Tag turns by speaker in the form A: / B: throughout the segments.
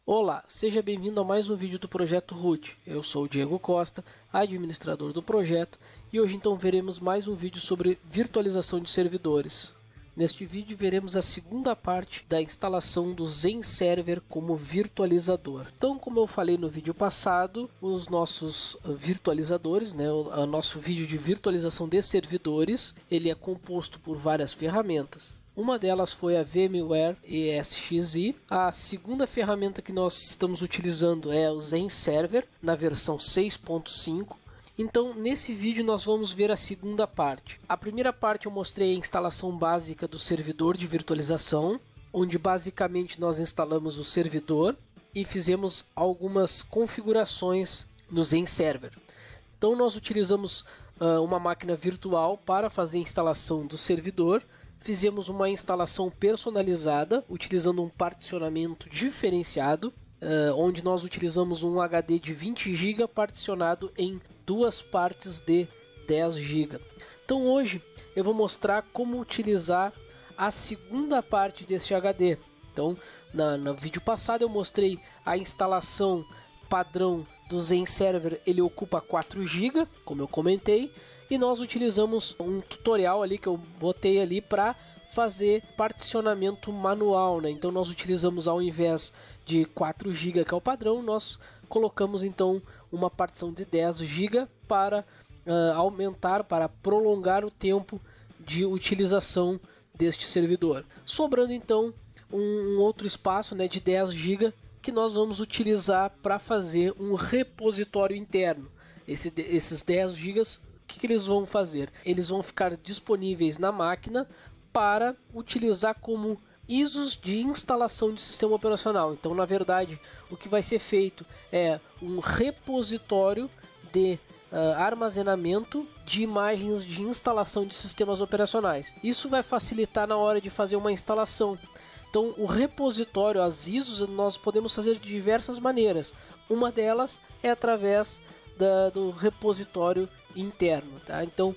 A: Olá, seja bem-vindo a mais um vídeo do Projeto Root. Eu sou o Diego Costa, administrador do projeto, e hoje então veremos mais um vídeo sobre virtualização de servidores. Neste vídeo veremos a segunda parte da instalação do Zen Server como virtualizador. Então, como eu falei no vídeo passado, os nossos virtualizadores, o nosso vídeo de virtualização de servidores, ele é composto por várias ferramentas. Uma delas foi a VMware ESXi. A segunda ferramenta que nós estamos utilizando é o Zen Server, na versão 6.5. Então, nesse vídeo nós vamos ver a segunda parte. A primeira parte eu mostrei a instalação básica do servidor de virtualização, onde basicamente nós instalamos o servidor e fizemos algumas configurações no Zen Server. Então, nós utilizamos uma máquina virtual para fazer a instalação do servidor. Fizemos uma instalação personalizada, utilizando um particionamento diferenciado, onde nós utilizamos um HD de 20 GB particionado em duas partes de 10 GB. Então hoje eu vou mostrar como utilizar a segunda parte desse HD. Então no vídeo passado eu mostrei a instalação padrão do Zen Server, ele ocupa 4 GB, como eu comentei, e nós utilizamos um tutorial ali que eu botei ali para fazer particionamento manual, né? Então nós utilizamos, ao invés de 4 GB que é o padrão, nós colocamos então uma partição de 10 GB para aumentar, para prolongar o tempo de utilização deste servidor, sobrando então um outro espaço, né, de 10 GB que nós vamos utilizar para fazer um repositório interno. Esses 10 GB, o que eles vão fazer? Eles vão ficar disponíveis na máquina para utilizar como ISOs de instalação de sistema operacional. Então, na verdade, o que vai ser feito é um repositório de armazenamento de imagens de instalação de sistemas operacionais. Isso vai facilitar na hora de fazer uma instalação. Então, o repositório, as ISOs, nós podemos fazer de diversas maneiras. Uma delas é através do repositório interno, tá? Então,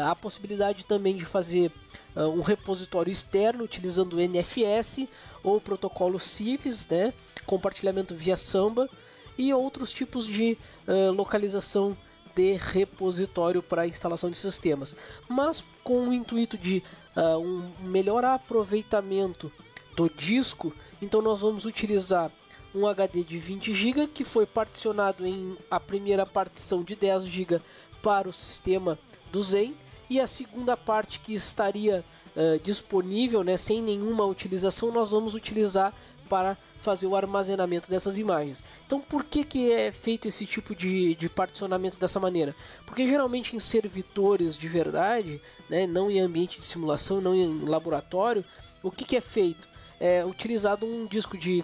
A: há a possibilidade também de fazer um repositório externo utilizando o NFS ou protocolo CIFS, né? Compartilhamento via Samba, e outros tipos de localização de repositório para instalação de sistemas, mas com o intuito de um melhor aproveitamento do disco. Então nós vamos utilizar um HD de 20 GB que foi particionado em a primeira partição de 10 GB para o sistema do Zen, e a segunda parte que estaria disponível, né, sem nenhuma utilização, nós vamos utilizar para fazer o armazenamento dessas imagens. Então, por que é feito esse tipo de particionamento dessa maneira? Porque geralmente em servidores de verdade, né, não em ambiente de simulação, não em laboratório, o que é feito? É utilizado um disco de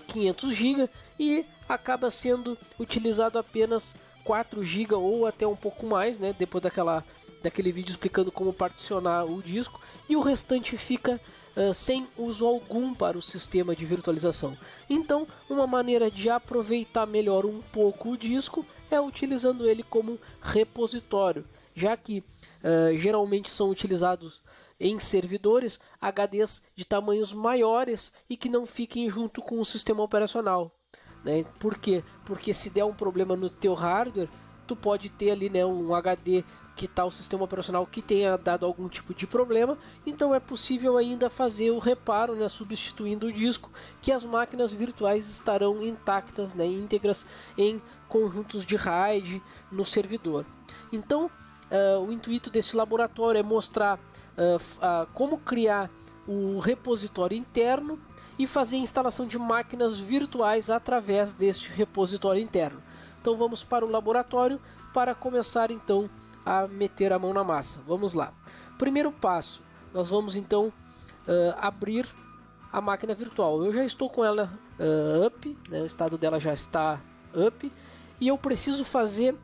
A: 500 GB e acaba sendo utilizado apenas 4 GB ou até um pouco mais, né, depois daquele vídeo explicando como particionar o disco, e o restante fica sem uso algum para o sistema de virtualização. Então, uma maneira de aproveitar melhor um pouco o disco é utilizando ele como repositório, já que geralmente são utilizados em servidores HDs de tamanhos maiores e que não fiquem junto com o sistema operacional, né? Por quê? Porque se der um problema no teu hardware, tu pode ter ali, né, um HD que está o sistema operacional que tenha dado algum tipo de problema. Então é possível ainda fazer o reparo, né, substituindo o disco, que as máquinas virtuais estarão intactas, né, íntegras em conjuntos de RAID no servidor. Então o intuito desse laboratório é mostrar como criar o repositório interno e fazer a instalação de máquinas virtuais através deste repositório interno. Então vamos para o laboratório para começar então a meter a mão na massa. Vamos lá. Primeiro passo, nós vamos então abrir a máquina virtual. Eu já estou com ela up, né, o estado dela já está up, e eu preciso fazer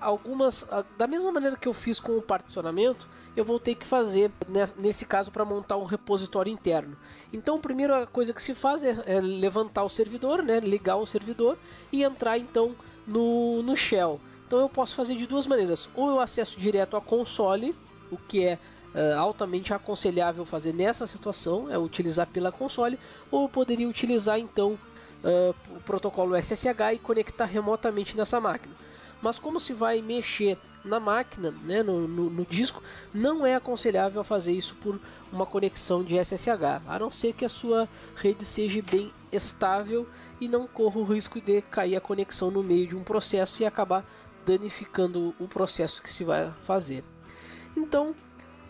A: algumas, da mesma maneira que eu fiz com o particionamento, eu vou ter que fazer nesse caso para montar um repositório interno. Então, a primeira coisa que se faz é levantar o servidor, né, ligar o servidor e entrar então no shell. Então eu posso fazer de duas maneiras: ou eu acesso direto a console, o que é altamente aconselhável fazer nessa situação, é utilizar pela console, ou eu poderia utilizar então o protocolo SSH e conectar remotamente nessa máquina. Mas como se vai mexer na máquina, né, no disco, não é aconselhável fazer isso por uma conexão de SSH, a não ser que a sua rede seja bem estável e não corra o risco de cair a conexão no meio de um processo e acabar danificando o processo que se vai fazer. Então,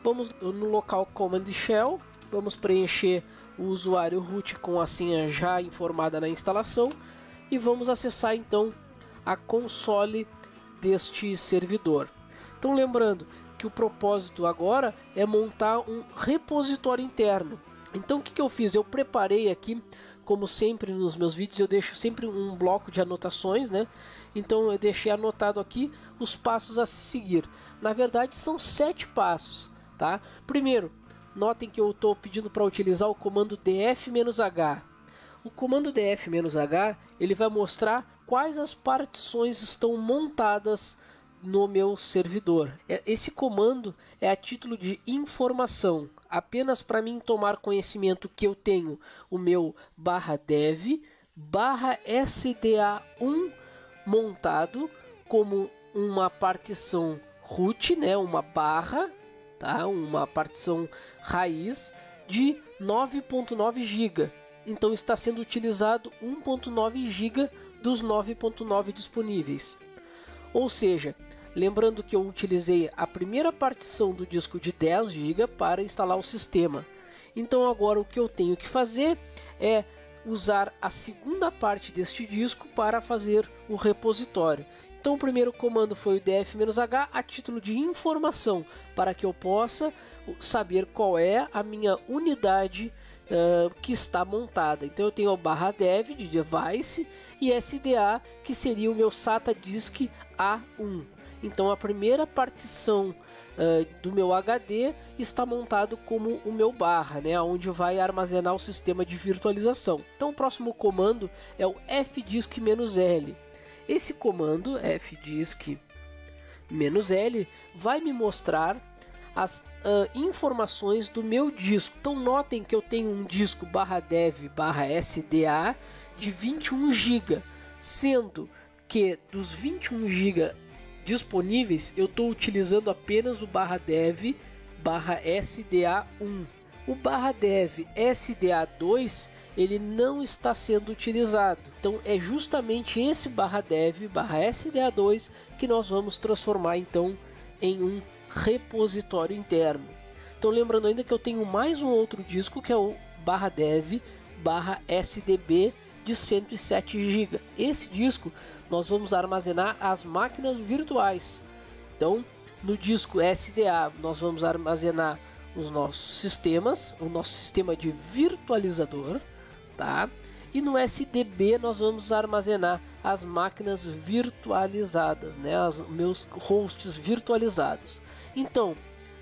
A: vamos no local Command Shell, vamos preencher o usuário root com a senha já informada na instalação e vamos acessar então a console deste servidor. Então, lembrando que o propósito agora é montar um repositório interno. Então, o que eu fiz? Eu preparei aqui, como sempre nos meus vídeos, eu deixo sempre um bloco de anotações, né? Então, eu deixei anotado aqui os passos a seguir. Na verdade, são 7 passos, tá? Primeiro, notem que eu estou pedindo para utilizar o comando df-h. O comando df-h ele vai mostrar quais as partições estão montadas no meu servidor. Esse comando é a título de informação, apenas para mim tomar conhecimento que eu tenho o meu /dev /sda1 montado como uma partição root, né, uma barra, tá, uma partição raiz de 9.9 GB. Então está sendo utilizado 1.9 GB dos 9.9 disponíveis. Ou seja, lembrando que eu utilizei a primeira partição do disco de 10 GB para instalar o sistema. Então agora o que eu tenho que fazer é usar a segunda parte deste disco para fazer o repositório. Então o primeiro comando foi o df-h a título de informação, para que eu possa saber qual é a minha unidade que está montada. Então eu tenho o /dev de device e SDA, que seria o meu SATA disk A1. Então a primeira partição do meu HD está montado como o meu barra, né, onde vai armazenar o sistema de virtualização. Então o próximo comando é o fdisk-l. Esse comando fdisk-l vai me mostrar as informações do meu disco. Então notem que eu tenho um disco /dev /sda de 21 GB, sendo que dos 21 GB disponíveis eu estou utilizando apenas o /dev /sda1. O /dev sda2 ele não está sendo utilizado. Então é justamente esse /dev /sda2 que nós vamos transformar então em um repositório interno. Então lembrando ainda que eu tenho mais um outro disco que é o /dev /sdb de 107 GB. Esse disco nós vamos armazenar as máquinas virtuais. Então no disco SDA nós vamos armazenar os nossos sistemas, o nosso sistema de virtualizador, tá? E no SDB nós vamos armazenar as máquinas virtualizadas, né? Os meus hosts virtualizados. Então,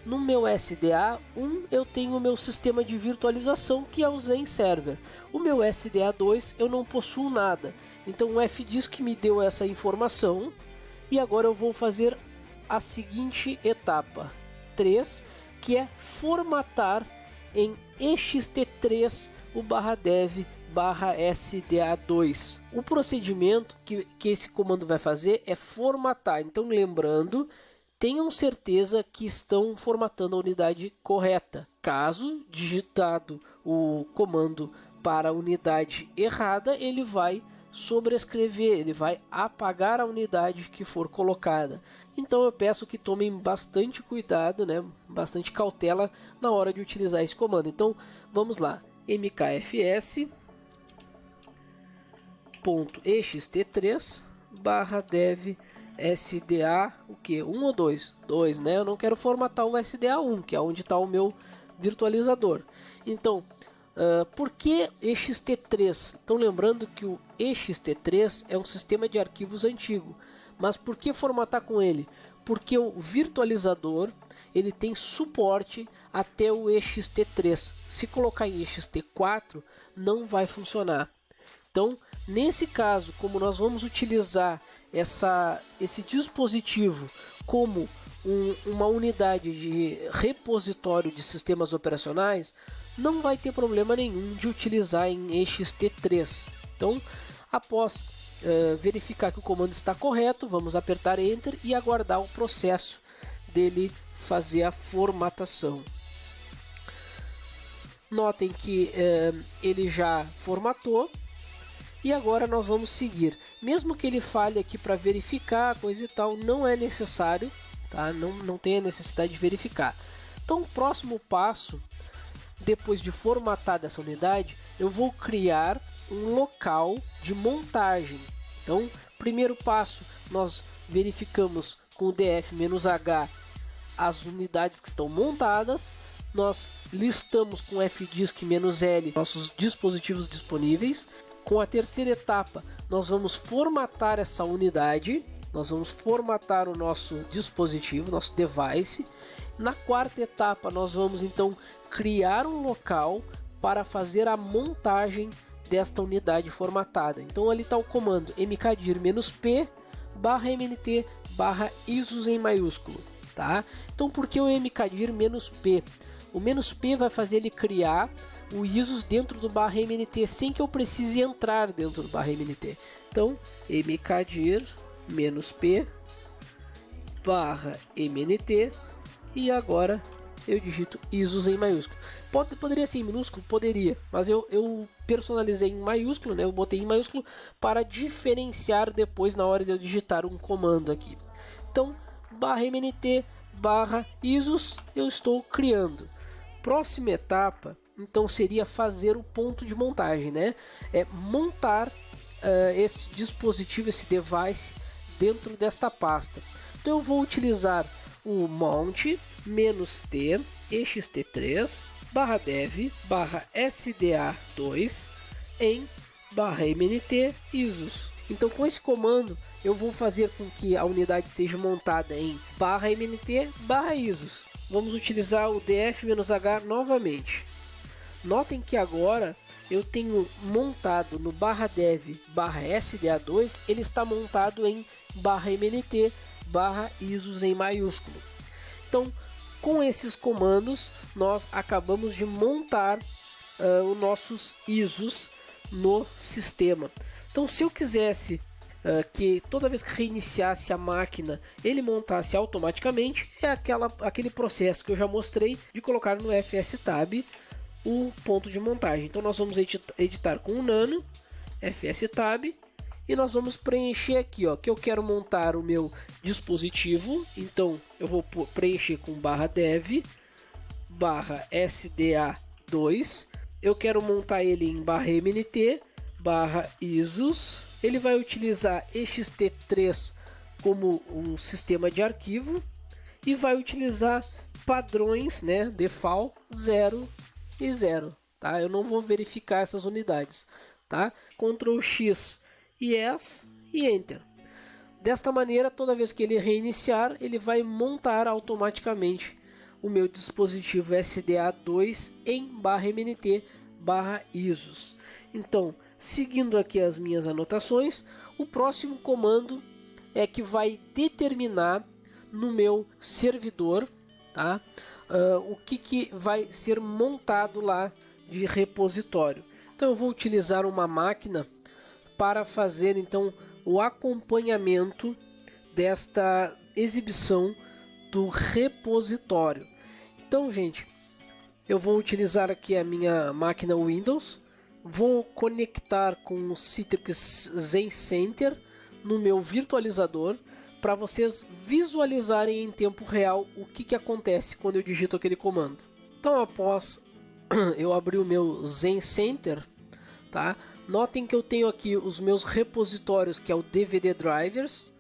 A: no meu SDA1 eu tenho o meu sistema de virtualização, que é o Zen Server. O meu SDA2 eu não possuo nada. Então o fdisk me deu essa informação e agora eu vou fazer a seguinte etapa 3, que é formatar em ext3 o /dev /sda2. O procedimento que esse comando vai fazer é formatar. Então lembrando, tenham certeza que estão formatando a unidade correta. Caso digitado o comando para a unidade errada, ele vai sobrescrever, ele vai apagar a unidade que for colocada. Então eu peço que tomem bastante cuidado, né, bastante cautela na hora de utilizar esse comando. Então vamos lá, mkfs.ext3 /dev SDA, o que? 1 ou 2? 2, né? Eu não quero formatar o SDA1, que é onde está o meu virtualizador. Então, por que ext3? Então, lembrando que o ext3 é um sistema de arquivos antigo. Mas por que formatar com ele? Porque o virtualizador ele tem suporte até o ext3. Se colocar em ext4, não vai funcionar. Então, nesse caso, como nós vamos utilizar esse dispositivo como uma unidade de repositório de sistemas operacionais, não vai ter problema nenhum de utilizar em ext3. Então, após verificar que o comando está correto, vamos apertar Enter e aguardar o processo dele fazer a formatação. Notem que ele já formatou e agora nós vamos seguir. Mesmo que ele fale aqui para verificar, coisa e tal, não é necessário, tá? Não tem a necessidade de verificar. Então, o próximo passo, depois de formatar essa unidade, eu vou criar um local de montagem. Então, primeiro passo, nós verificamos com o df-h as unidades que estão montadas. Nós listamos com fdisk-l nossos dispositivos disponíveis. Com a terceira etapa, nós vamos formatar essa unidade, nós vamos formatar o nosso dispositivo, nosso device. Na quarta etapa, nós vamos então criar um local para fazer a montagem desta unidade formatada. Então ali está o comando mkdir-p /mnt/isos em maiúsculo, tá? Então por que o mkdir-p? O "-p" vai fazer ele criar o ISOs dentro do /mnt sem que eu precise entrar dentro do /mnt. Então mkdir-p /mnt e agora eu digito ISOs em maiúsculo. Poderia ser em minúsculo? Poderia, mas eu personalizei em maiúsculo, né? Eu botei em maiúsculo para diferenciar depois na hora de eu digitar um comando aqui. Então /mnt /isos eu estou criando. Próxima etapa então seria fazer o ponto de montagem, né? É montar esse dispositivo, esse device dentro desta pasta. Então eu vou utilizar o mount-t ext3 /dev /sda2 em /mnt isos. Então com esse comando eu vou fazer com que a unidade seja montada em /mnt /isos. Vamos utilizar o df-h novamente. Notem que agora eu tenho montado no /dev /sda2, ele está montado em /mnt /isos em maiúsculo. Então, com esses comandos, nós acabamos de montar os nossos ISOs no sistema. Então, se eu quisesse que toda vez que reiniciasse a máquina, ele montasse automaticamente, é aquele processo que eu já mostrei de colocar no fstab o ponto de montagem. Então, nós vamos editar com o nano, fstab, e nós vamos preencher aqui, ó, que eu quero montar o meu dispositivo. Então eu vou preencher com /dev /sda2. Eu quero montar ele em /mnt /isos. Ele vai utilizar ext3 como um sistema de arquivo e vai utilizar padrões, né, default 0 e 0, tá? Eu não vou verificar essas unidades, tá? Ctrl X yes e Enter. Desta maneira, toda vez que ele reiniciar, ele vai montar automaticamente o meu dispositivo SDA2 em /mnt /isos. Então, seguindo aqui as minhas anotações, o próximo comando é que vai determinar no meu servidor, tá? O que vai ser montado lá de repositório. Então eu vou utilizar uma máquina para fazer então o acompanhamento desta exibição do repositório. Então, gente, eu vou utilizar aqui a minha máquina Windows, vou conectar com o Citrix ZenCenter no meu virtualizador para vocês visualizarem em tempo real o que acontece quando eu digito aquele comando. Então, após eu abrir o meu ZenCenter, tá? Notem que eu tenho aqui os meus repositórios, que é o DVD Drivers,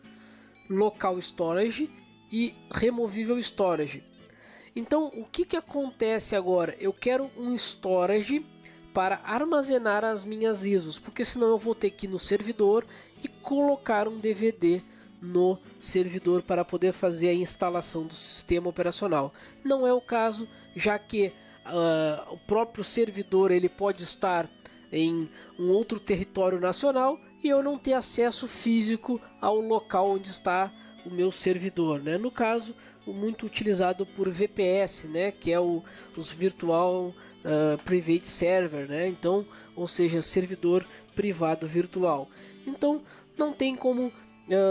A: Local Storage e Removable Storage. Então, o que acontece agora? Eu quero um storage para armazenar as minhas ISOs, porque senão eu vou ter que ir no servidor e colocar um DVD no servidor para poder fazer a instalação do sistema operacional. Não é o caso, já que o próprio servidor ele pode estar em um outro território nacional e eu não ter acesso físico ao local onde está o meu servidor, né? No caso, muito utilizado por VPS, né, que é os Virtual Private Server, né, então, ou seja, servidor privado virtual. Então não tem como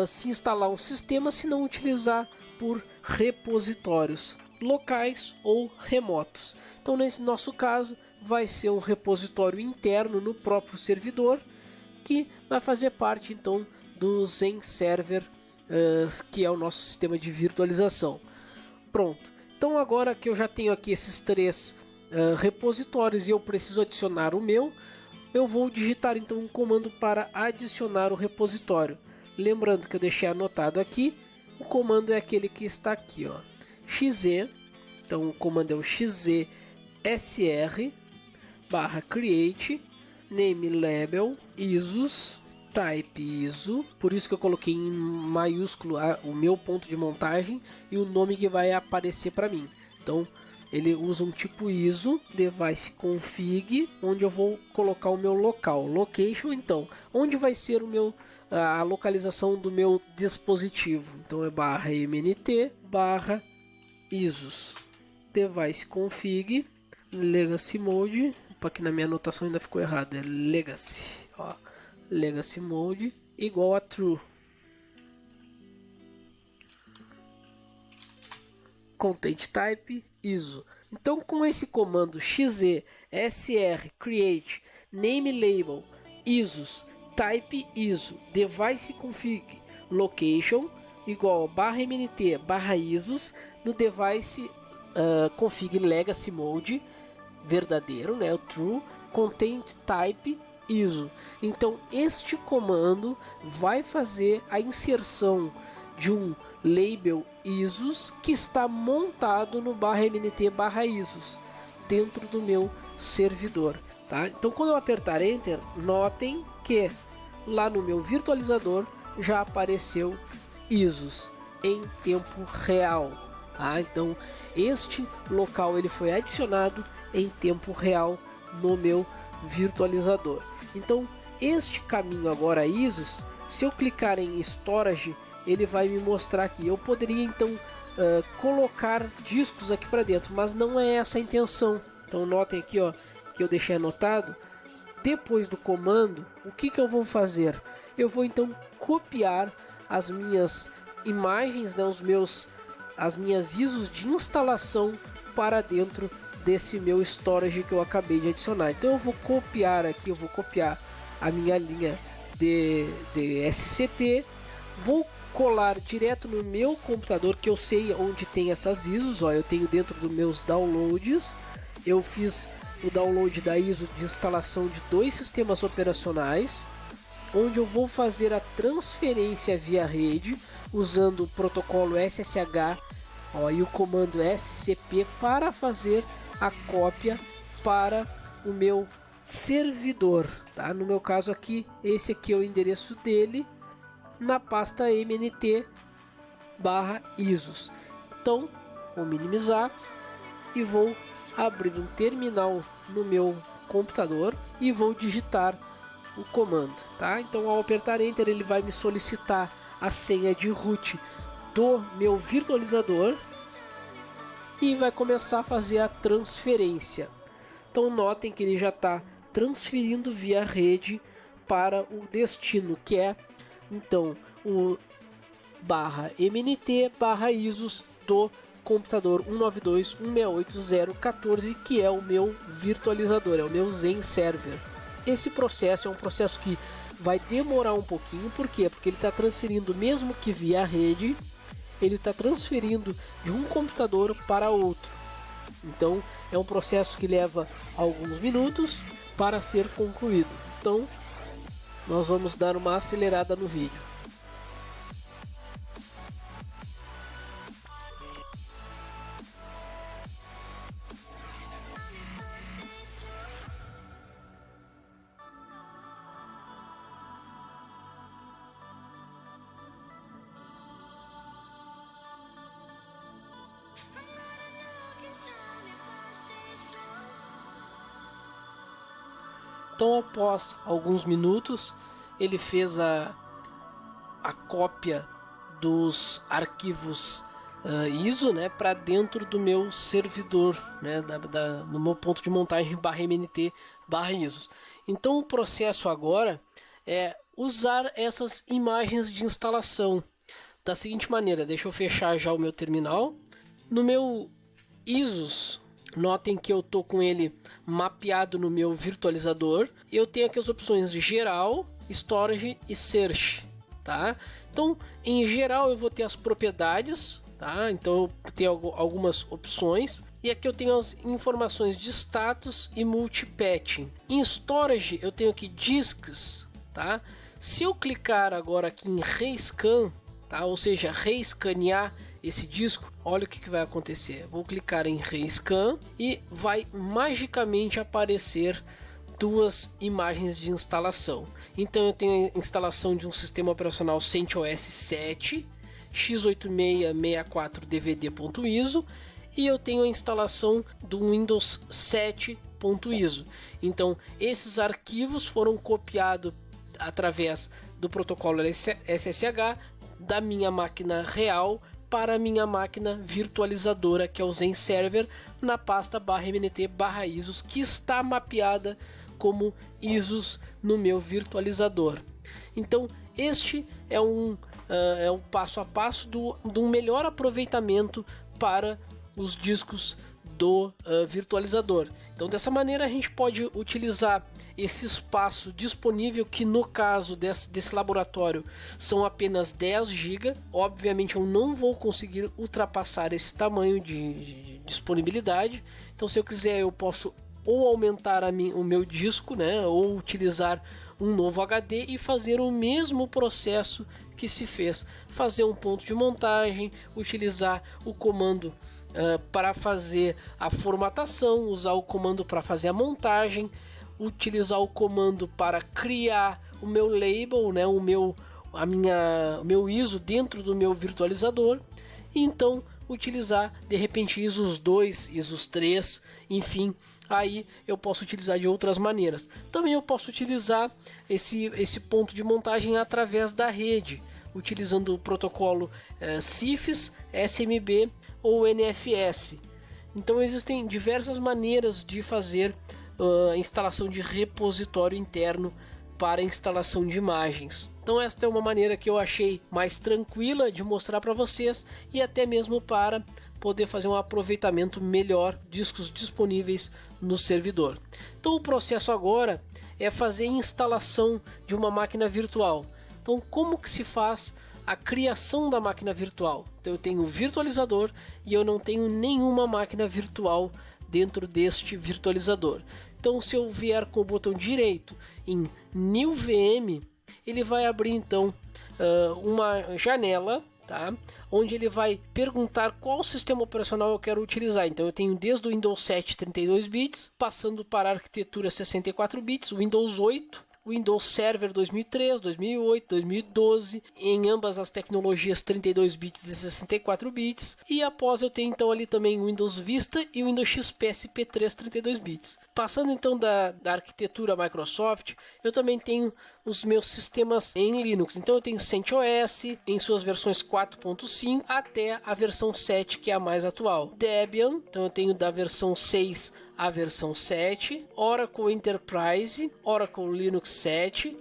A: se instalar um sistema se não utilizar por repositórios locais ou remotos. Então nesse nosso caso vai ser um repositório interno no próprio servidor que vai fazer parte então do Zen Server, que é o nosso sistema de virtualização. Pronto, então agora que eu já tenho aqui esses três repositórios e eu preciso adicionar o meu, eu vou digitar então um comando para adicionar o repositório. Lembrando que eu deixei anotado aqui, o comando é aquele que está aqui, ó, xe, então o comando é o xzsr /create name label isos type iso, por isso que eu coloquei em maiúsculo o meu ponto de montagem e o nome que vai aparecer para mim. Então ele usa um tipo ISO, device config, onde eu vou colocar o meu local, location, então, onde vai ser a localização do meu dispositivo. Então é /mnt /isos, device config, legacy mode, aqui na minha anotação ainda ficou errado, é legacy, ó, legacy mode igual a true. Content type ISO. Então com esse comando xzsr create name label isos type ISO device config location igual /mnt /isos no device config legacy mode verdadeiro, né, o true, content type ISO. Então este comando vai fazer a inserção de um label ISOs que está montado no /mnt /isos dentro do meu servidor, tá? Então quando eu apertar Enter, notem que lá no meu virtualizador já apareceu ISOs em tempo real, tá? Então este local ele foi adicionado em tempo real no meu virtualizador. Então este caminho agora ISOs, se eu clicar em Storage, ele vai me mostrar aqui. Eu poderia então colocar discos aqui para dentro, mas não é essa a intenção. Então notem aqui, ó, que eu deixei anotado. Depois do comando, o que eu vou fazer? Eu vou então copiar as minhas imagens, né, as minhas ISOs de instalação para dentro desse meu storage que eu acabei de adicionar. Então eu vou copiar aqui, eu vou copiar a minha linha de SCP, vou colar direto no meu computador, que eu sei onde tem essas ISOs, ó, eu tenho dentro dos meus downloads, eu fiz o download da ISO de instalação de 2 sistemas operacionais, onde eu vou fazer a transferência via rede, usando o protocolo SSH, ó, e o comando SCP para fazer a cópia para o meu servidor, tá? No meu caso aqui, esse aqui é o endereço dele, na pasta mnt /isos. Então vou minimizar e vou abrir um terminal no meu computador e vou digitar o comando, tá? Então ao apertar Enter ele vai me solicitar a senha de root do meu virtualizador e vai começar a fazer a transferência. Então notem que ele já está transferindo via rede para o destino, que é então o /mnt /isos do computador 192.168.0.14, que é o meu virtualizador, é o meu Zen Server. Esse processo é um processo que vai demorar um pouquinho, por quê? Porque ele está transferindo, mesmo que via rede, ele está transferindo de um computador para outro. Então é um processo que leva alguns minutos para ser concluído. Então nós vamos dar uma acelerada no vídeo. Então após alguns minutos ele fez a cópia dos arquivos ISO, né, para dentro do meu servidor, né, no meu ponto de montagem /mnt/ISOs. Então o processo agora é usar essas imagens de instalação da seguinte maneira. Deixa eu fechar já o meu terminal. No meu ISOs, notem que eu estou com ele mapeado no meu virtualizador. Eu tenho aqui as opções geral, storage e search, tá? Então, em geral, eu vou ter as propriedades, tá? Então, eu tenho algumas opções. E aqui eu tenho as informações de status e multipatching. Em storage, eu tenho aqui disks, tá? Se eu clicar agora aqui em rescan, tá? Ou seja, reescanear esse disco, olha o que vai acontecer. Vou clicar em rescan e vai magicamente aparecer duas imagens de instalação. Então eu tenho a instalação de um sistema operacional CentOS 7 x8664dvd.iso e eu tenho a instalação do Windows 7.iso. Então esses arquivos foram copiados através do protocolo SSH da minha máquina real para a minha máquina virtualizadora, que é o Zen Server, na pasta /mnt/isos, que está mapeada como ISOs no meu virtualizador. Então este é um passo a passo de um melhor aproveitamento para os discos do virtualizador. Então dessa maneira a gente pode utilizar esse espaço disponível, que no caso desse laboratório são apenas 10 GB. Obviamente eu não vou conseguir ultrapassar esse tamanho de disponibilidade. Então se eu quiser eu posso ou aumentar o meu disco, né, ou utilizar um novo HD e fazer o mesmo processo que se fez. Fazer um ponto de montagem, utilizar o comando para fazer a formatação, usar o comando para fazer a montagem, utilizar o comando para criar o meu label, né, o meu ISO dentro do meu virtualizador, e então utilizar de repente ISOs 2, ISOs 3, enfim, aí eu posso utilizar de outras maneiras. Também eu posso utilizar esse ponto de montagem através da rede, utilizando o protocolo CIFS, SMB ou NFS. Então existem diversas maneiras de fazer a instalação de repositório interno para instalação de imagens. Então esta é uma maneira que eu achei mais tranquila de mostrar para vocês, e até mesmo para poder fazer um aproveitamento melhor discos disponíveis no servidor. Então o processo agora é fazer a instalação de uma máquina virtual. Então como que se faz a criação da máquina virtual? Então eu tenho o virtualizador e eu não tenho nenhuma máquina virtual dentro deste virtualizador. Então se eu vier com o botão direito em New VM, ele vai abrir então uma janela, tá? Onde ele vai perguntar qual sistema operacional eu quero utilizar. Então eu tenho desde o Windows 7 32 bits, passando para a arquitetura 64 bits, Windows 8, Windows Server 2003, 2008, 2012, em ambas as tecnologias 32 bits e 64 bits, e após eu tenho então ali também Windows Vista e Windows XP SP3 32 bits. Passando então da arquitetura Microsoft, eu também tenho os meus sistemas em Linux. Então eu tenho CentOS em suas versões 4.5 até a versão 7, que é a mais atual. Debian, então eu tenho da versão 6 a versão 7, Oracle Enterprise, Oracle Linux 7,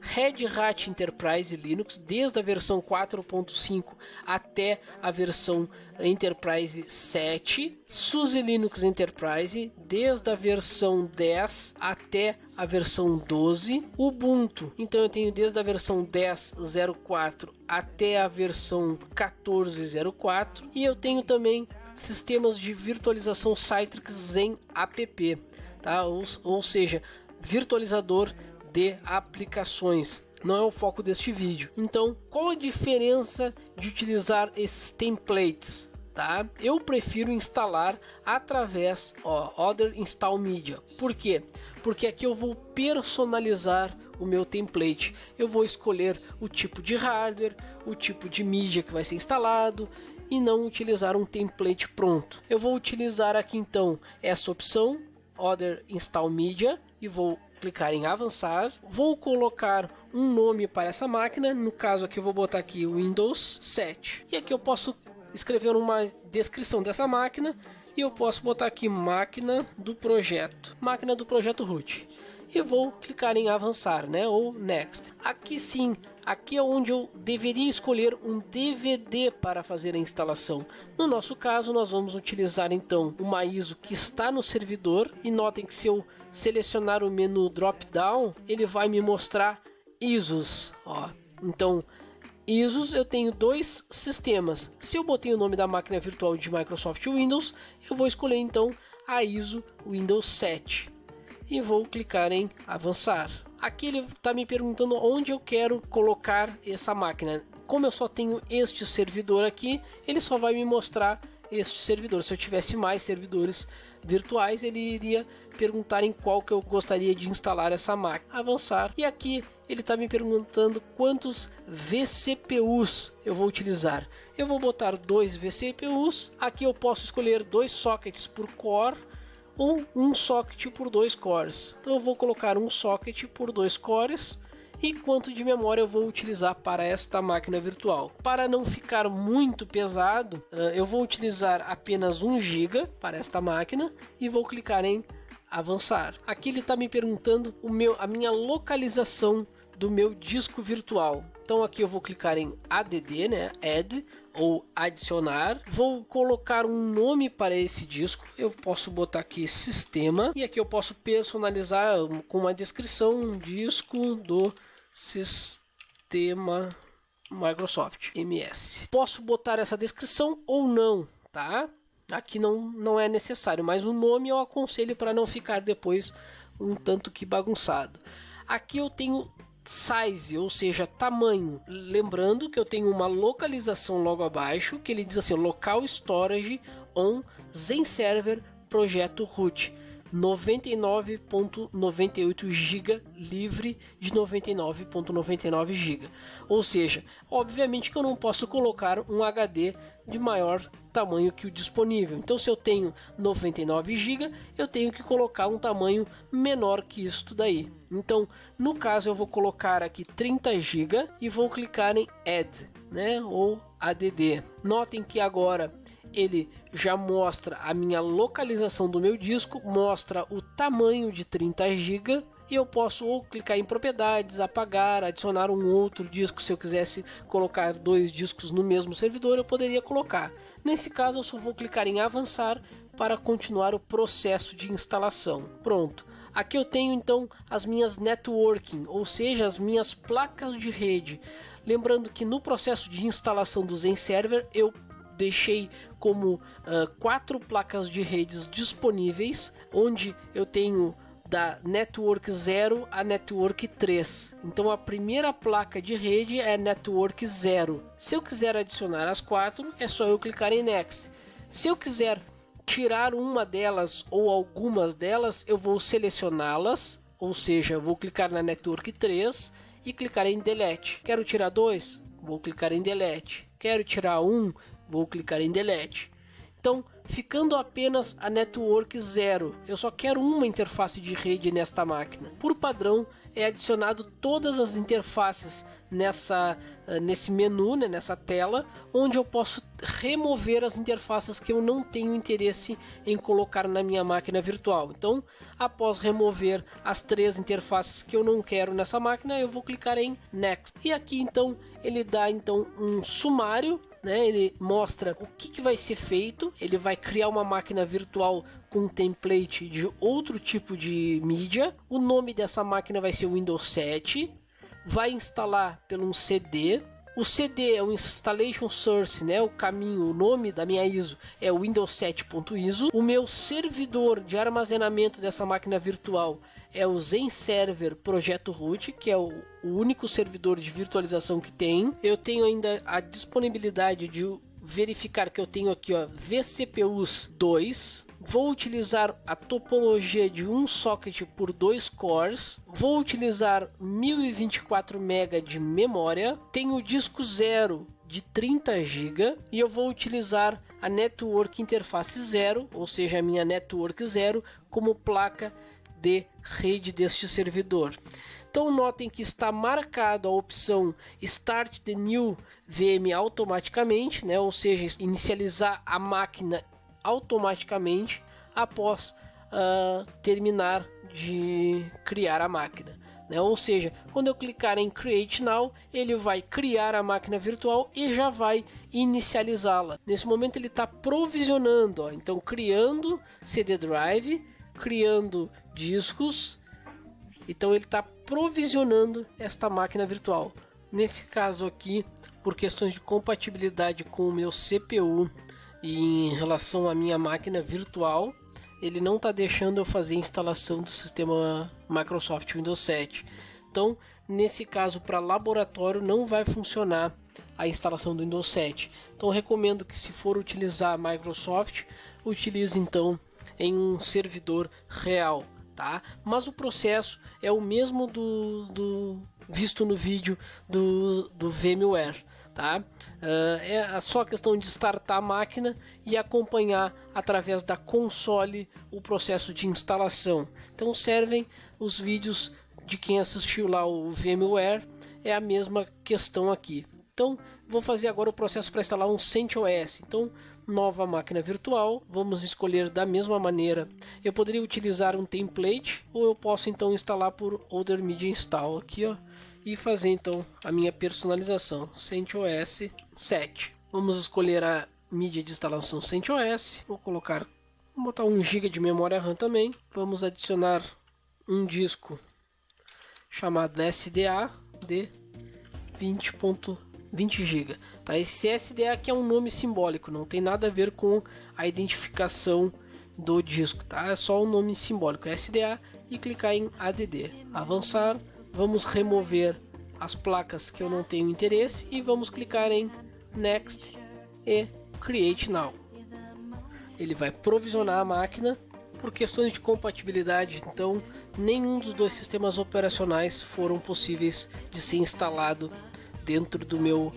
A: Red Hat Enterprise Linux, desde a versão 4.5 até a versão Enterprise 7, SUSE Linux Enterprise, desde a versão 10 até a versão 12, Ubuntu, então eu tenho desde a versão 10.04 até a versão 14.04, e eu tenho também sistemas de virtualização Citrix Zen App, tá? Ou seja, virtualizador de aplicações. Não é o foco deste vídeo. Então, qual a diferença de utilizar esses templates? Tá? Eu prefiro instalar através Other Install Media. Por quê? Porque aqui eu vou personalizar o meu template. Eu vou escolher o tipo de hardware, o tipo de mídia que vai ser instalado, e não utilizar um template pronto. Eu vou utilizar aqui então essa opção, Other Install Media, e vou clicar em avançar. Vou colocar um nome para essa máquina, no caso aqui eu vou botar aqui Windows 7. E aqui eu posso escrever uma descrição dessa máquina e eu posso botar aqui máquina do projeto root. E vou clicar em avançar, né, ou next. Aqui sim, aqui é onde eu deveria escolher um DVD para fazer a instalação. No nosso caso, nós vamos utilizar então uma ISO que está no servidor. E notem que se eu selecionar o menu drop down, ele vai me mostrar ISOs. Ó. Então, ISOs eu tenho dois sistemas. Se eu botei o nome da máquina virtual de Microsoft Windows, eu vou escolher então a ISO Windows 7. E vou clicar em avançar. Aqui ele está me perguntando onde eu quero colocar essa máquina. Como eu só tenho este servidor aqui, ele só vai me mostrar este servidor. Se eu tivesse mais servidores virtuais, ele iria perguntar em qual que eu gostaria de instalar essa máquina. Avançar. E aqui ele está me perguntando quantos vCPUs eu vou utilizar. Eu vou botar 2 vCPUs. Aqui eu posso escolher 2 sockets por core ou um socket por 2 cores. Então eu vou colocar um socket por 2 cores. E quanto de memória eu vou utilizar para esta máquina virtual. Para não ficar muito pesado, eu vou utilizar apenas 1 GB para esta máquina e vou clicar em avançar. Aqui ele está me perguntando a minha localização do meu disco virtual. Então aqui eu vou clicar em add, né, add ou adicionar. Vou colocar um nome para esse disco. Eu posso botar aqui sistema e aqui eu posso personalizar com uma descrição, disco do sistema Microsoft MS. Posso botar essa descrição ou não, tá? Aqui não é necessário, mas o nome eu aconselho para não ficar depois um tanto que bagunçado. Aqui eu tenho size, ou seja, tamanho. Lembrando que eu tenho uma localização logo abaixo, que ele diz assim, local storage on Zen Server projeto root. 99.98 GB livre de 99.99 GB. Ou seja, obviamente que eu não posso colocar um HD de maior tamanho que o disponível. Então, se eu tenho 99 GB, eu tenho que colocar um tamanho menor que isso daí. Então, no caso, eu vou colocar aqui 30 GB e vou clicar em Add, né, ou ADD. Notem que agora ele já mostra a minha localização do meu disco, mostra o tamanho de 30 GB e eu posso ou clicar em propriedades, apagar, adicionar um outro disco. Se eu quisesse colocar 2 discos no mesmo servidor, eu poderia colocar. Nesse caso, eu só vou clicar em avançar para continuar o processo de instalação. Pronto. Aqui eu tenho então as minhas networking, ou seja, as minhas placas de rede. Lembrando que no processo de instalação do Zen Server eu deixei como 4 placas de redes disponíveis, onde eu tenho da Network 0 a Network 3. Então a primeira placa de rede é Network 0. Se eu quiser adicionar as 4, é só eu clicar em Next. Se eu quiser tirar uma delas ou algumas delas, eu vou selecioná-las, ou seja, eu vou clicar na Network 3 e clicar em Delete. Quero tirar 2? Vou clicar em Delete. Quero tirar 1? Vou clicar em Delete. Então, ficando apenas a Network 0, eu só quero uma interface de rede nesta máquina. Por padrão, é adicionado todas as interfaces nesse menu, né, nessa tela, onde eu posso remover as interfaces que eu não tenho interesse em colocar na minha máquina virtual. Então, após remover as 3 interfaces que eu não quero nessa máquina, eu vou clicar em Next. E aqui, então, ele dá um sumário, né? Ele mostra o que vai ser feito. Ele vai criar uma máquina virtual com um template de outro tipo de mídia. O nome dessa máquina vai ser Windows 7. Vai instalar pelo um CD. O CD é o Installation Source, né? O caminho, o nome da minha ISO é o Windows 7.ISO. O meu servidor de armazenamento dessa máquina virtual é o Zen Server Projeto Root, que é o único servidor de virtualização que tem. Eu tenho ainda a disponibilidade de verificar que eu tenho aqui, ó, vCPUs 2. Vou utilizar a topologia de um socket por 2 cores. Vou utilizar 1024 MB de memória. Tenho o disco 0 de 30 GB e eu vou utilizar a Network Interface 0, ou seja, a minha Network 0 como placa de rede deste servidor. Então notem que está marcado a opção Start the New VM automaticamente, né? Ou seja, inicializar a máquina automaticamente após terminar de criar a máquina. Ou seja, quando eu clicar em Create Now, ele vai criar a máquina virtual e já vai inicializá-la. Nesse momento ele está provisionando, então criando CD Drive, criando discos, então ele está provisionando esta máquina virtual. Nesse caso aqui, por questões de compatibilidade com o meu CPU e em relação à minha máquina virtual, ele não está deixando eu fazer a instalação do sistema Microsoft Windows 7. Então, nesse caso, para laboratório, não vai funcionar a instalação do Windows 7. Então, eu recomendo que, se for utilizar a Microsoft, utilize então em um servidor real, tá? Mas o processo é o mesmo do visto no vídeo do VMware. Tá? É só questão de startar a máquina e acompanhar através da console o processo de instalação. Então servem os vídeos de quem assistiu lá o VMware, é a mesma questão aqui. Então vou fazer agora o processo para instalar um CentOS. Então, nova máquina virtual, vamos escolher da mesma maneira. Eu poderia utilizar um template ou eu posso então instalar por Other Media Install aqui, ó, e fazer então a minha personalização CentOS 7. Vamos escolher a mídia de instalação CentOS. Vou botar 1 GB de memória RAM também. Vamos adicionar um disco chamado SDA de 20 GB. Tá? Esse SDA aqui é um nome simbólico, não tem nada a ver com a identificação do disco, tá? É só um nome simbólico, SDA, e clicar em ADD. Avançar. Vamos remover as placas que eu não tenho interesse e vamos clicar em Next e Create Now. Ele vai provisionar a máquina. Por questões de compatibilidade, então, nenhum dos dois sistemas operacionais foram possíveis de ser instalado dentro do meu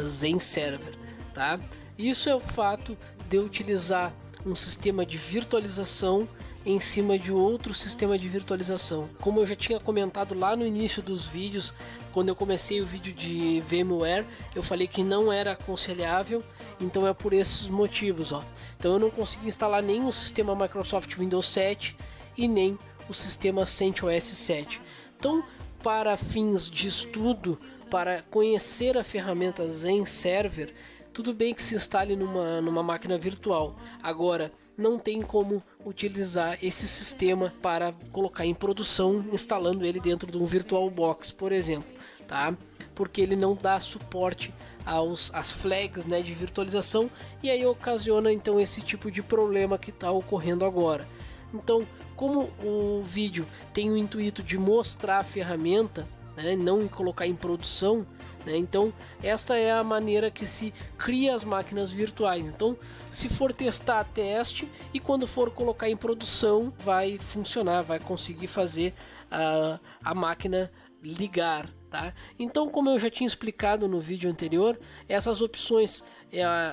A: Zen Server, tá? Isso é o fato de eu utilizar um sistema de virtualização em cima de outro sistema de virtualização. Como eu já tinha comentado lá no início dos vídeos, quando eu comecei o vídeo de VMware, eu falei que não era aconselhável, então é por esses motivos, ó. Então eu não consegui instalar nem o sistema Microsoft Windows 7 e nem o sistema CentOS 7. Então, para fins de estudo, para conhecer a ferramenta Zen Server, tudo bem que se instale numa máquina virtual. Agora, não tem como utilizar esse sistema para colocar em produção, instalando ele dentro de um VirtualBox, por exemplo, tá? Porque ele não dá suporte às flags, né, de virtualização, e aí ocasiona então esse tipo de problema que está ocorrendo agora. Então, como o vídeo tem o intuito de mostrar a ferramenta, né, não colocar em produção, né, então esta é a maneira que se cria as máquinas virtuais. Então, se for testar, teste, e quando for colocar em produção vai funcionar, vai conseguir fazer a máquina ligar, tá? Então, como eu já tinha explicado no vídeo anterior, essas opções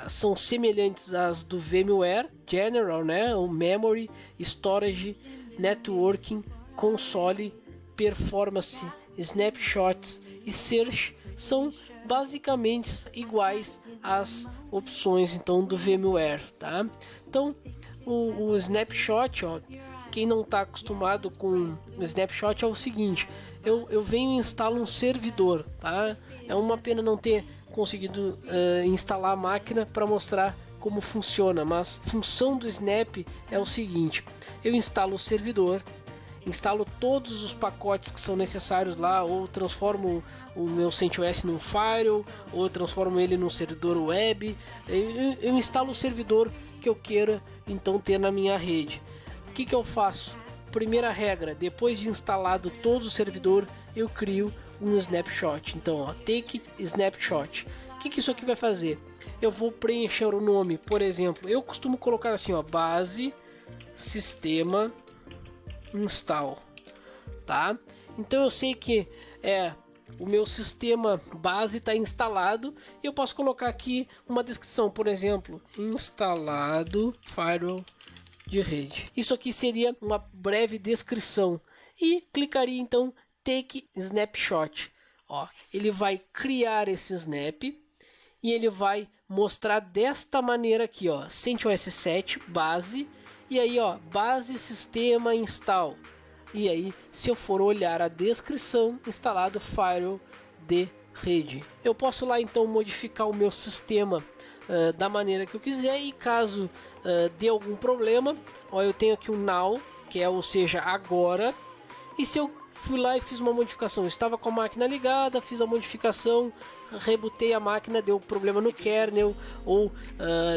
A: são semelhantes às do VMware General, né? O Memory, Storage, Networking, Console, Performance, Snapshots e Search são basicamente iguais às opções então do VMware, tá? Então o Snapshot, ó, quem não está acostumado com o Snapshot, é o seguinte: eu venho e instalo um servidor, tá? É uma pena não ter conseguido instalar a máquina para mostrar como funciona, mas a função do Snap é o seguinte: eu instalo o servidor, instalo todos os pacotes que são necessários lá, ou transformo o meu CentOS num firewall, ou transformo ele num servidor web. Eu instalo o servidor que eu queira então ter na minha rede. O que eu faço? Primeira regra: depois de instalado todo o servidor, eu crio um snapshot. Então, ó, take snapshot. O que isso aqui vai fazer? Eu vou preencher o nome, por exemplo, eu costumo colocar assim, ó, base sistema install, tá? Então eu sei que o meu sistema base está instalado e eu posso colocar aqui uma descrição, por exemplo, instalado firewall de rede. Isso aqui seria uma breve descrição e clicaria então take snapshot. Ó, ele vai criar esse snap e ele vai mostrar desta maneira aqui, ó, CentOS 7 base, e aí, ó, base sistema install. E aí, se eu for olhar a descrição, instalado firewall de rede. Eu posso lá então modificar o meu sistema da maneira que eu quiser, e caso dê algum problema, ó, eu tenho aqui o now, que é, ou seja, agora. E se eu fui lá e fiz uma modificação, estava com a máquina ligada, fiz a modificação, rebutei a máquina, deu problema no kernel, ou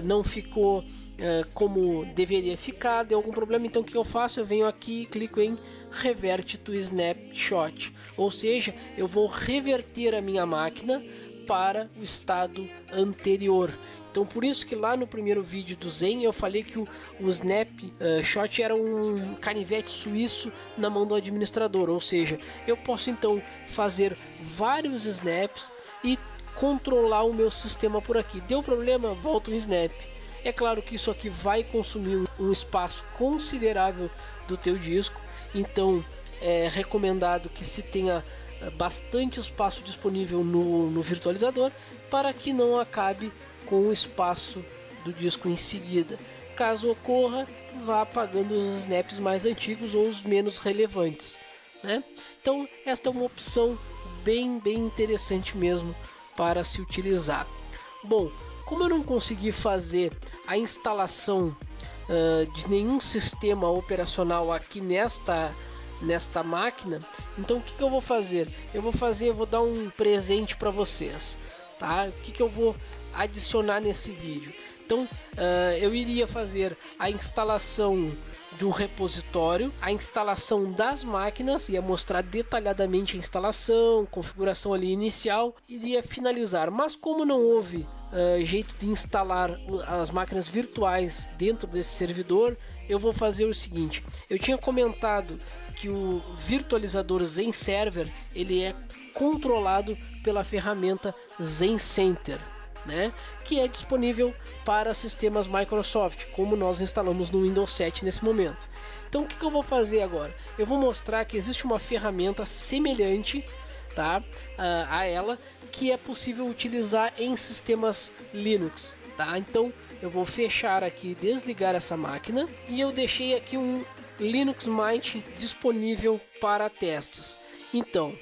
A: não ficou como deveria ficar, deu algum problema, então o que eu faço? Eu venho aqui e clico em Revert to Snapshot, ou seja, eu vou reverter a minha máquina para o estado anterior. Então por isso que lá no primeiro vídeo do Zen eu falei que o Snapshot era um canivete suíço na mão do administrador, ou seja, eu posso então fazer vários snaps e controlar o meu sistema por aqui. Deu problema, volta o snap. É claro que isso aqui vai consumir um espaço considerável do teu disco, então é recomendado que se tenha bastante espaço disponível no virtualizador, para que não acabe com o espaço do disco em seguida. Caso ocorra, vá apagando os snaps mais antigos ou os menos relevantes, né? Então esta é uma opção bem interessante mesmo para se utilizar. Bom, como eu não consegui fazer a instalação de nenhum sistema operacional aqui nesta máquina, então o que eu vou fazer? Eu vou dar um presente para vocês, tá? O que eu vou adicionar nesse vídeo? Então eu iria fazer a instalação de um repositório, a instalação das máquinas, ia mostrar detalhadamente a instalação, configuração ali inicial, iria finalizar, mas como não houve jeito de instalar as máquinas virtuais dentro desse servidor, eu vou fazer o seguinte: eu tinha comentado que o virtualizador Zen Server ele é controlado pela ferramenta Zen Center, né? Que é disponível para sistemas Microsoft, como nós instalamos no Windows 7 nesse momento. Então o que eu vou fazer agora? Eu vou mostrar que existe uma ferramenta semelhante, tá, a ela, que é possível utilizar em sistemas Linux, tá? Então eu vou fechar aqui, desligar essa máquina, e eu deixei aqui um Linux Mint disponível para testes. Então,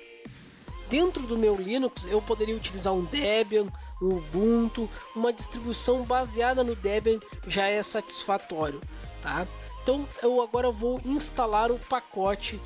A: dentro do meu Linux eu poderia utilizar um Debian, um Ubuntu, uma distribuição baseada no Debian já é satisfatório, tá? Então eu agora vou instalar o pacote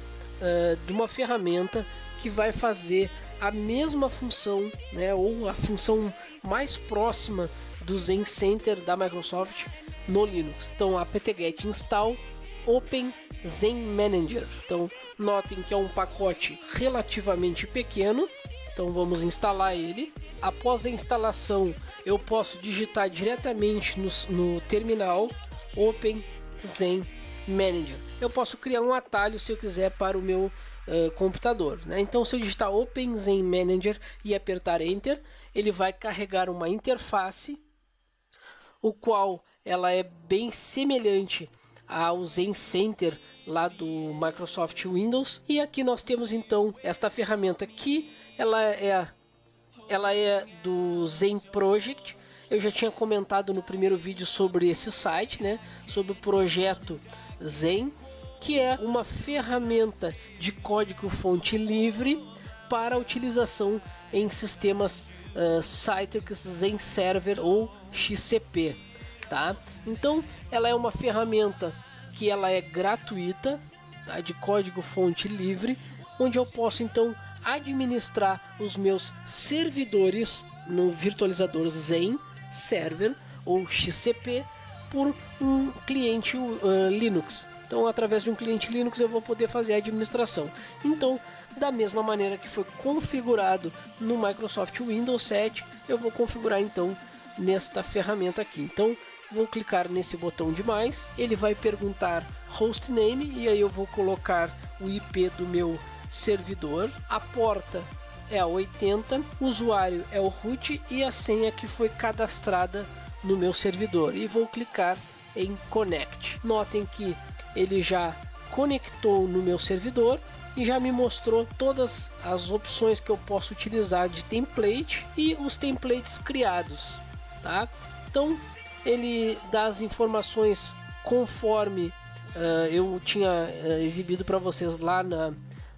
A: de uma ferramenta que vai fazer a mesma função, né, ou a função mais próxima do Zen Center da Microsoft no Linux. Então apt-get install Open Zen Manager. Então notem que é um pacote relativamente pequeno, então vamos instalar ele. Após a instalação eu posso digitar diretamente no terminal Open Zen Manager. Eu posso criar um atalho se eu quiser para o meu computador, né? Então se eu digitar Open Zen Manager e apertar Enter, ele vai carregar uma interface, o qual ela é bem semelhante ao Zen Center lá do Microsoft Windows. E aqui nós temos então esta ferramenta que ela é do Zen Project. Eu já tinha comentado no primeiro vídeo sobre esse site, né, sobre o projeto Zen, que é uma ferramenta de código-fonte livre para utilização em sistemas Citrix Zen Server ou XCP, tá? Então ela é uma ferramenta que ela é gratuita, tá? De código-fonte livre, onde eu posso então administrar os meus servidores no virtualizador Zen Server ou XCP por um cliente Linux. Então, através de um cliente Linux eu vou poder fazer a administração. Então, da mesma maneira que foi configurado no Microsoft Windows 7, eu vou configurar então nesta ferramenta aqui. Então, vou clicar nesse botão de mais, ele vai perguntar hostname e aí eu vou colocar o IP do meu servidor. A porta é a 80, o usuário é o root e a senha que foi cadastrada no meu servidor, e vou clicar em Connect. Notem que ele já conectou no meu servidor e já me mostrou todas as opções que eu posso utilizar de template e os templates criados, tá? Então ele dá as informações conforme eu tinha exibido para vocês lá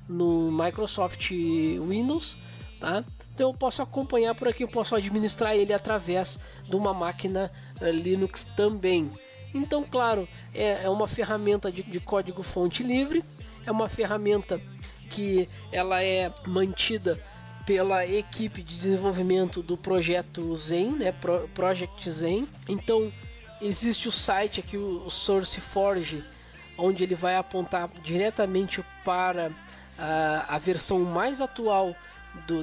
A: no Microsoft Windows, tá? Então eu posso acompanhar por aqui, eu posso administrar ele através de uma máquina Linux também. Então, claro, é uma ferramenta de código fonte livre, é uma ferramenta que ela é mantida pela equipe de desenvolvimento do projeto Zen, né, Project Zen. Então existe o site aqui, o SourceForge, onde ele vai apontar diretamente para a versão mais atual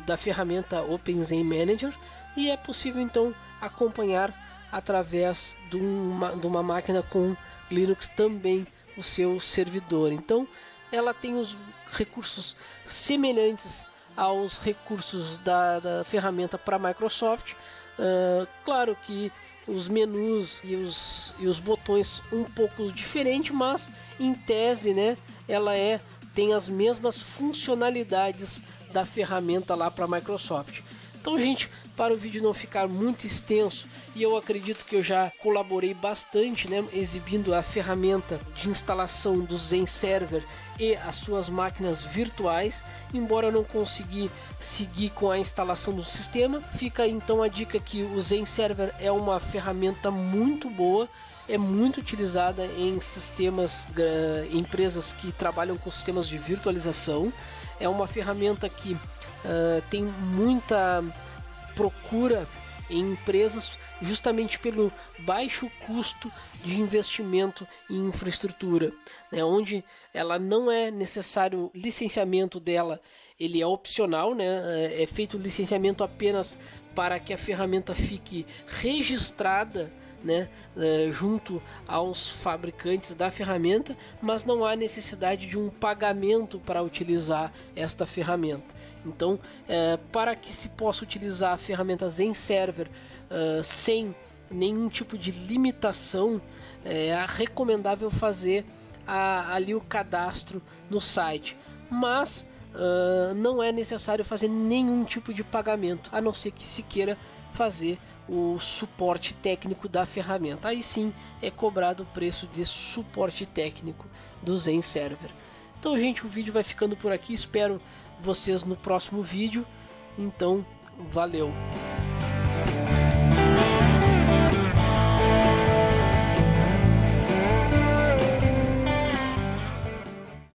A: da ferramenta OpenZen Manager, e é possível então acompanhar através de uma máquina com Linux também o seu servidor. Então ela tem os recursos semelhantes aos recursos da ferramenta para Microsoft. Claro que os menus e os botões um pouco diferentes, mas em tese, né, ela tem as mesmas funcionalidades da ferramenta lá para Microsoft. Então, gente, para o vídeo não ficar muito extenso, e eu acredito que eu já colaborei bastante, né, exibindo a ferramenta de instalação do Zen Server e as suas máquinas virtuais, embora eu não consegui seguir com a instalação do sistema. Fica então a dica que o Zen Server é uma ferramenta muito boa, é muito utilizada em sistemas, empresas que trabalham com sistemas de virtualização. É uma ferramenta que tem muita procura em empresas, justamente pelo baixo custo de investimento em infraestrutura, né, onde ela não é necessário licenciamento dela, ele é opcional, né, é feito o licenciamento apenas para que a ferramenta fique registrada, né, junto aos fabricantes da ferramenta, mas não há necessidade de um pagamento para utilizar esta ferramenta. Então, para que se possa utilizar a ferramenta Zen Server sem nenhum tipo de limitação, é recomendável fazer ali o cadastro no site, mas não é necessário fazer nenhum tipo de pagamento, a não ser que se queira fazer o suporte técnico da ferramenta. Aí sim é cobrado o preço de suporte técnico do Zen Server. Então, gente, o vídeo vai ficando por aqui. Espero vocês no próximo vídeo. Então, valeu!